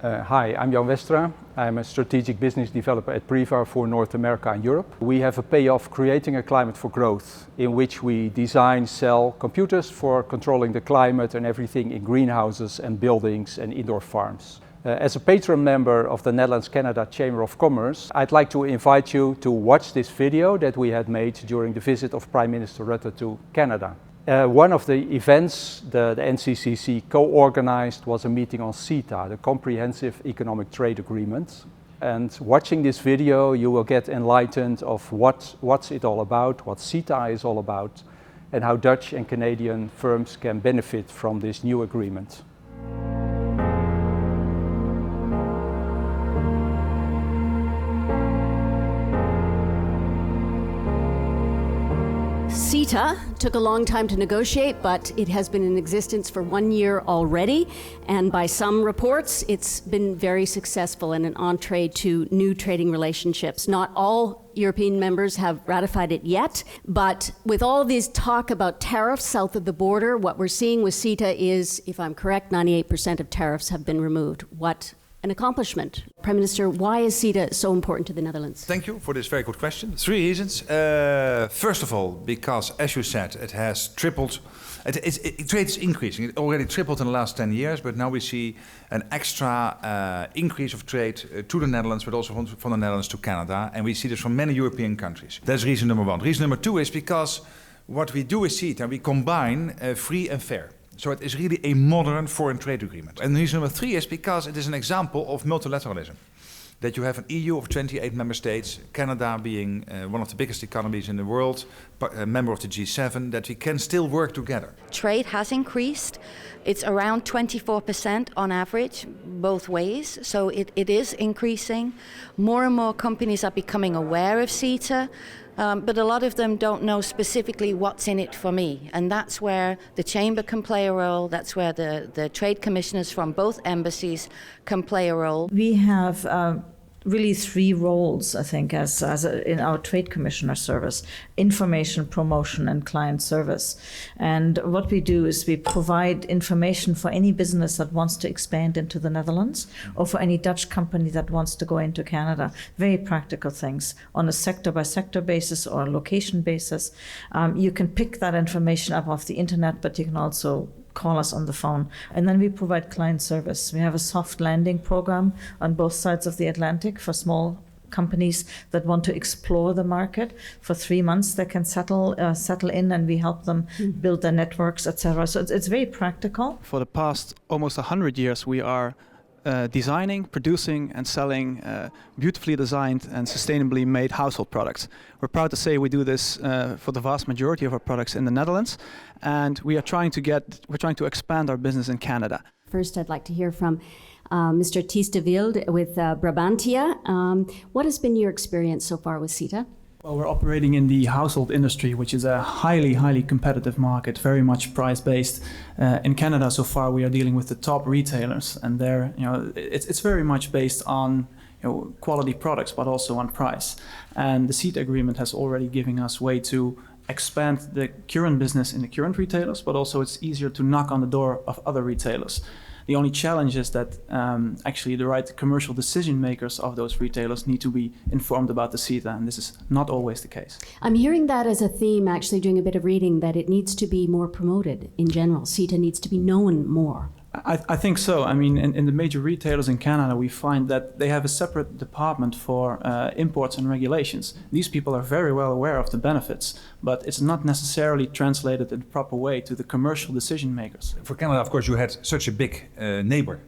Hi, I'm Jan Westra. I'm a strategic business developer at Priva for North America and Europe. We have a payoff creating a climate for growth in which we design, sell computers for controlling the climate and everything in greenhouses and buildings and indoor farms. As a patron member of the Netherlands-Canada Chamber of Commerce, I'd like to invite you to watch this video that we had made during the visit of Prime Minister Rutte to Canada. One of the events the NCCC co-organized was a meeting on CETA, the Comprehensive Economic Trade Agreement. And watching this video, you will get enlightened of what's it all about, what CETA is all about, and how Dutch and Canadian firms can benefit from this new agreement. CETA took a long time to negotiate, but it has been in existence for 1 year already, and by some reports, it's been very successful and an entree to new trading relationships. Not all European members have ratified it yet, but with all this talk about tariffs south of the border, what we're seeing with CETA is, if I'm correct, 98% of tariffs have been removed. What an accomplishment. Prime Minister, why is CETA so important to the Netherlands? Thank you for this very good question. 3 reasons. First of all, because, as you said, it has tripled. Trade is increasing. It already tripled in the last 10 years, but now we see an extra increase of trade to the Netherlands, but also from the Netherlands to Canada. And we see this from many European countries. That's reason number one. Reason number two is because what we do with CETA, we combine free and fair. So it is really a modern foreign trade agreement. And reason number three is because it is an example of multilateralism. That you have an EU of 28 member states, Canada being one of the biggest economies in the world, a member of the G7, that we can still work together. Trade has increased. It's around 24% on average, both ways. So it is increasing. More and more companies are becoming aware of CETA. But a lot of them don't know specifically what's in it for me. And that's where the Chamber can play a role. That's where the trade commissioners from both embassies can play a role. We have really 3 roles, I think, in our Trade Commissioner service: information, promotion, and client service. And what we do is we provide information for any business that wants to expand into the Netherlands, or for any Dutch company that wants to go into Canada. Very practical things on a sector-by-sector basis or a location basis. You can pick that information up off the internet, but you can also call us on the phone. And then we provide client service. We have a soft landing program on both sides of the Atlantic for small companies that want to explore the market. For 3 months, they can settle in, and we help them build their networks, etc. So it's very practical. For the past almost 100 years, we are designing, producing and selling beautifully designed and sustainably made household products. We're proud to say we do this for the vast majority of our products in the Netherlands, and we're trying to expand our business in Canada. First, I'd like to hear from Mr. Thies de Wilde with Brabantia. What has been your experience so far with CETA? Well, we're operating in the household industry, which is a highly competitive market, very much price-based. In Canada, so far, we are dealing with the top retailers, and there, it's very much based on quality products, but also on price. And the CETA agreement has already given us way to expand the current business in the current retailers, but also it's easier to knock on the door of other retailers. The only challenge is that actually the right commercial decision makers of those retailers need to be informed about the CETA, and this is not always the case. I'm hearing that as a theme, actually doing a bit of reading, that it needs to be more promoted in general. CETA needs to be known more. I think so. I mean, in the major retailers in Canada, we find that they have a separate department for imports and regulations. These people are very well aware of the benefits, but it's not necessarily translated in the proper way to the commercial decision makers. For Canada, of course, you had such a big neighbor,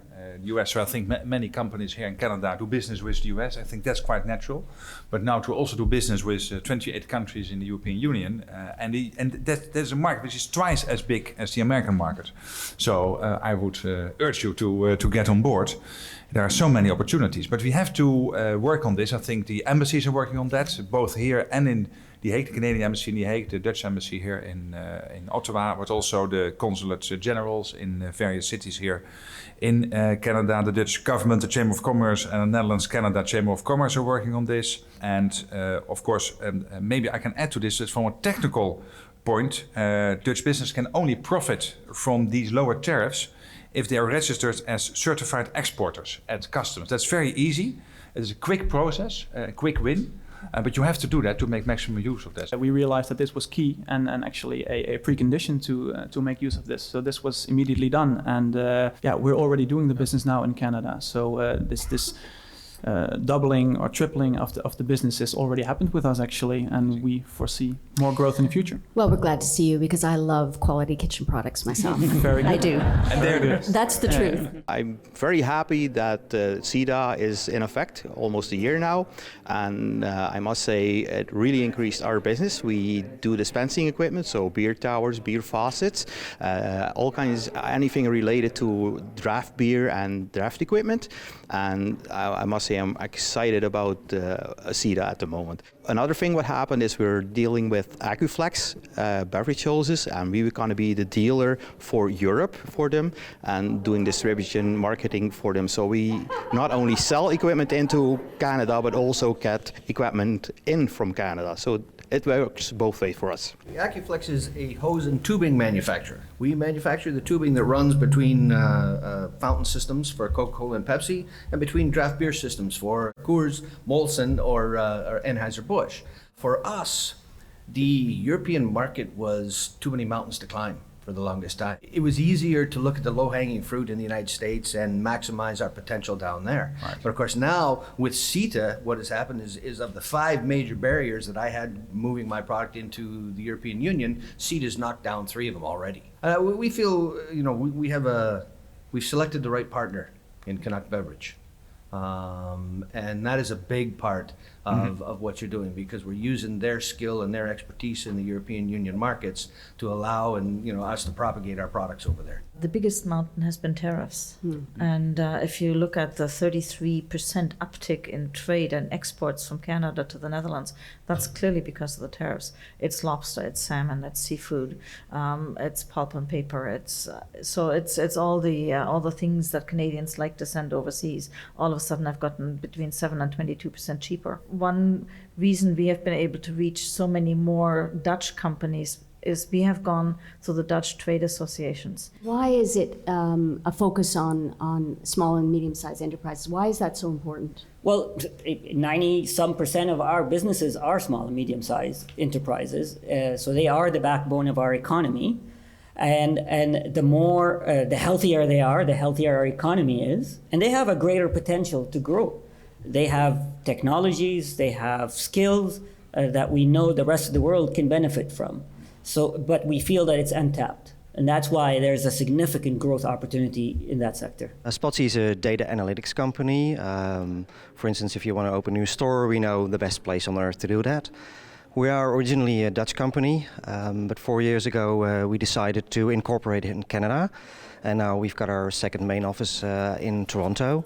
the US. So I think many companies here in Canada do business with the US. I think that's quite natural. But now to also do business with 28 countries in the European Union, and there's a market which is twice as big as the American market. So I would urge you to get on board. There are so many opportunities, but we have to work on this. I think the embassies are working on that, both here and in The Hague, the Canadian Embassy in The Hague, the Dutch Embassy here in Ottawa, but also the Consulate Generals in various cities here in Canada. The Dutch government, the Chamber of Commerce, and the Netherlands-Canada Chamber of Commerce are working on this. And of course, maybe I can add to this, that from a technical point, Dutch business can only profit from these lower tariffs if they are registered as certified exporters at customs. That's very easy. It's a quick process, a quick win. But you have to do that to make maximum use of this. We realized that this was key and actually a precondition to make use of this. So this was immediately done. And we're already doing the business now in Canada. So this doubling or tripling of the business has already happened with us actually, and we foresee more growth in the future. Well, we're glad to see you because I love quality kitchen products myself. Very good. I do. And they're good. That's the truth. I'm very happy that CETA is in effect almost a year now, and I must say it really increased our business. We do dispensing equipment, so beer towers, beer faucets, all kinds, anything related to draft beer and draft equipment, and I must say I'm excited about CETA at the moment. Another thing what happened is we're dealing with Acuflex beverage hoses, and we were going to be the dealer for Europe for them and doing distribution marketing for them. So we not only sell equipment into Canada but also get equipment in from Canada. So it works both ways for us. Acuflex is a hose and tubing manufacturer. We manufacture the tubing that runs between fountain systems for Coca-Cola and Pepsi and between draft beer systems for Coors, Molson, or Anheuser-Busch. For us, the European market was too many mountains to climb for the longest time. It was easier to look at the low-hanging fruit in the United States and maximize our potential down there. Right. But of course now with CETA, what has happened is of the 5 major barriers that I had moving my product into the European Union, CETA's knocked down 3 of them already. We feel, we've selected the right partner in Canuck Beverage. And that is a big part of what you're doing, because we're using their skill and their expertise in the European Union markets to allow us to propagate our products over there. The biggest mountain has been tariffs. And if you look at the 33% uptick in trade and exports from Canada to the Netherlands, that's clearly because of the tariffs. It's lobster, it's salmon, it's seafood, it's pulp and paper. It's all the things that Canadians like to send overseas. All of a sudden, I've gotten between 7 and 22% cheaper. One reason we have been able to reach so many more Dutch companies is we have gone through the Dutch trade associations. Why is it a focus on small and medium-sized enterprises? Why is that so important? Well, 90-some% of our businesses are small and medium-sized enterprises, so they are the backbone of our economy. And the healthier they are, the healthier our economy is, and they have a greater potential to grow. They have technologies, they have skills that we know the rest of the world can benefit from. But we feel that it's untapped. And that's why there's a significant growth opportunity in that sector. Spotsy is a data analytics company. For instance, if you want to open a new store, we know the best place on earth to do that. We are originally a Dutch company, but 4 years ago we decided to incorporate it in Canada. And now we've got our second main office in Toronto.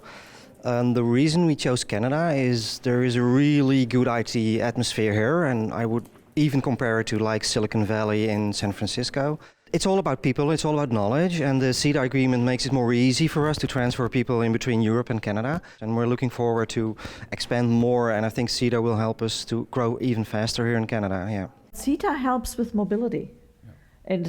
The reason we chose Canada is there is a really good IT atmosphere here, and I would even compare it to like Silicon Valley in San Francisco. It's all about people, it's all about knowledge, and the CETA agreement makes it more easy for us to transfer people in between Europe and Canada. And we're looking forward to expand more, and I think CETA will help us to grow even faster here in Canada. Yeah. CETA helps with mobility. And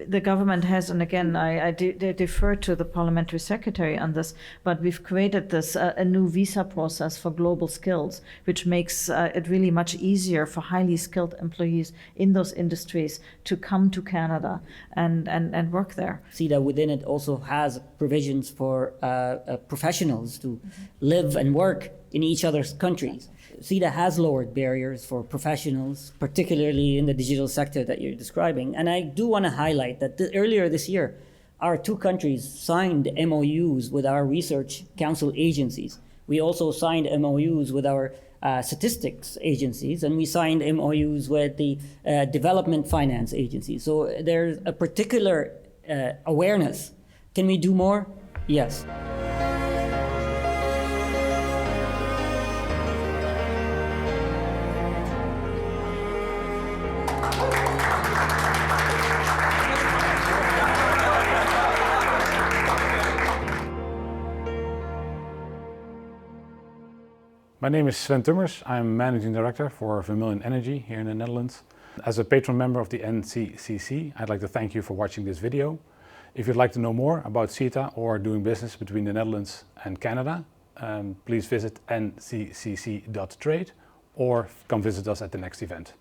the government has, and again, I defer to the Parliamentary Secretary on this, but we've created this a new visa process for global skills, which makes it really much easier for highly skilled employees in those industries to come to Canada and work there. CETA within it also has provisions for professionals to live and work in each other's countries. CETA has lowered barriers for professionals, particularly in the digital sector that you're describing. And I do want to highlight that earlier this year, our 2 countries signed MOUs with our research council agencies. We also signed MOUs with our statistics agencies, and we signed MOUs with the development finance agencies. So there's a particular awareness. Can we do more? Yes. My name is Sven Tummers. I'm Managing Director for Vermilion Energy here in the Netherlands. As a patron member of the NCCC, I'd like to thank you for watching this video. If you'd like to know more about CETA or doing business between the Netherlands and Canada, please visit nccc.trade or come visit us at the next event.